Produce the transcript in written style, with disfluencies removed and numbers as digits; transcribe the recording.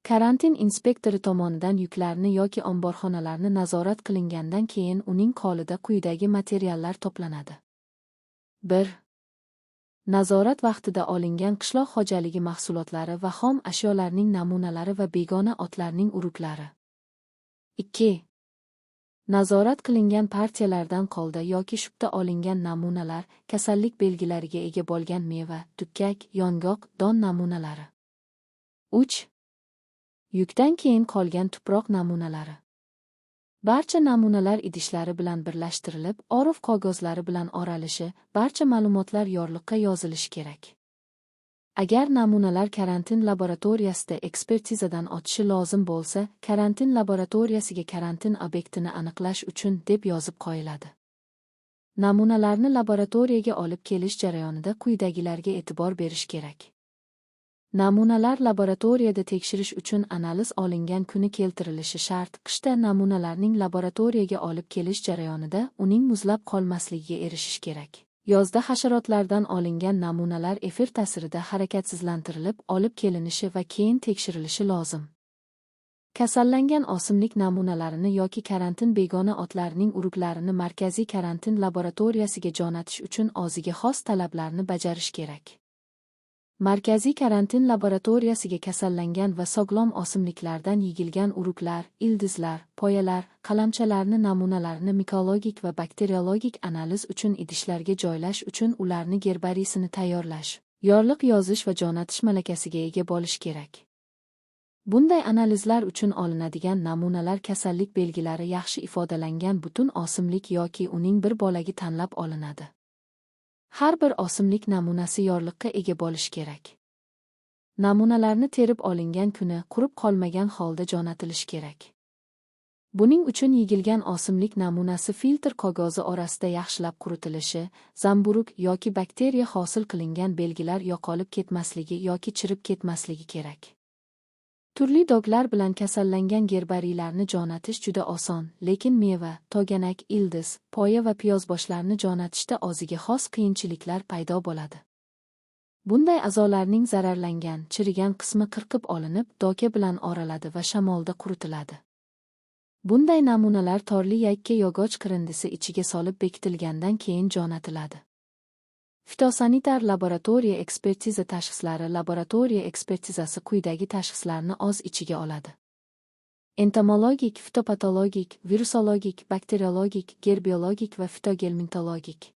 Karantin inspektori tomonidan yuklarni yoki omborxonalarni nazorat qilingandan keyin uning qolida quyidagi materiallar to'planadi. 1. Nazorat vaqtida olingan qishloq xo'jaligi mahsulotlari va xom ashyolarning namunalari va begona otlarning uruklari. 2. Nazorat qilingan partiyalardan qoldi yoki shubda olingan namunalar, kasallik belgilariga ega bo'lgan meva, tukkak, yong'oq, don namunalari. 3. Yukdan keyin qolgan tuproq namunalari. Barcha namunalar idishlar bilan birlashtirilib, orif qog'ozlari bilan oralishi, barcha ma'lumotlar yorliqqa yozilishi kerak. Agar namunalar karantin laboratoriyasida ekspertizadan o'tishi lozim bo'lsa, karantin laboratoriyasiga karantin obyektini aniqlash uchun deb yozib qo'yiladi. Namunalarni laboratoriyaga olib kelish jarayonida quyidagilarga e'tibor berish kerak. Namunalar laboratoriyada tekshirish uchun analiz olingan kuni keltirilishi shart. Qishda namunalarning laboratoriyaga olib kelish jarayonida uning muzlab qolmasligiga erishish kerak. Yozda hasharotlardan olingan namunalar efir ta'sirida harakatsizlantirilib olib kelinishi va keyin tekshirilishi lozim. Kasallangan o'simlik namunalarini yoki karantin begona otlarning uruklarini markaziy karantin laboratoriyasiga jo'natish uchun o'ziga xos talablarni bajarish kerak. Markaziy karantin laboratoriyasiga kasallangan va sog'lom o'simliklardan yigilgan uruklar, ildizlar, poyalar, qalamchalarni namunalarini mikologik va bakteriologik analiz uchun idishlarga joylash uchun ularni gerbariyasini tayyorlash, yorliq yozish va jo'natish malakasiga ega bo'lish kerak. Bunday analizlar uchun olinadigan namunalar kasallik belgilari yaxshi ifodalangan butun o'simlik yoki uning bir bo'lagi tanlab olinadi. Har bir o'simlik namunasi yorliqqa ega bo'lishi kerak. Namunalarni terib olingan kuni qurib qolmagan holda jo'natilishi kerak. Buning uchun yigilgan o'simlik namunasi filtr qog'ozi orasida yaxshilab quritilishi, zamburug yoki bakteriya hosil qilingan belgilar yo'qolib ketmasligi yoki chirib ketmasligi kerak. Turli doglar bilan kasallangan gerbariylarni jo'natish juda oson, lekin meva, to'ganak, ildiz, poya va piyozboshlarni jo'natishda o'ziga xos qiyinchiliklar paydo bo'ladi. Bunday a'zolarning zararlangan, chirigan qismi qirqib olinib, doka bilan oraladi va shamolda quritiladi. Bunday namunalar torli yakka yog'och qirindisi ichiga solib bekitilgandan keyin jo'natiladi. Fitosanitar laboratoriya ekspertiza tashxislari. Laboratoriya ekspertizasi quyidagi tashxislarni o'z ichiga oladi. Entomologik, fitopatologik, virusologik, bakteriologik, gerbiologik va fitogelmintologik.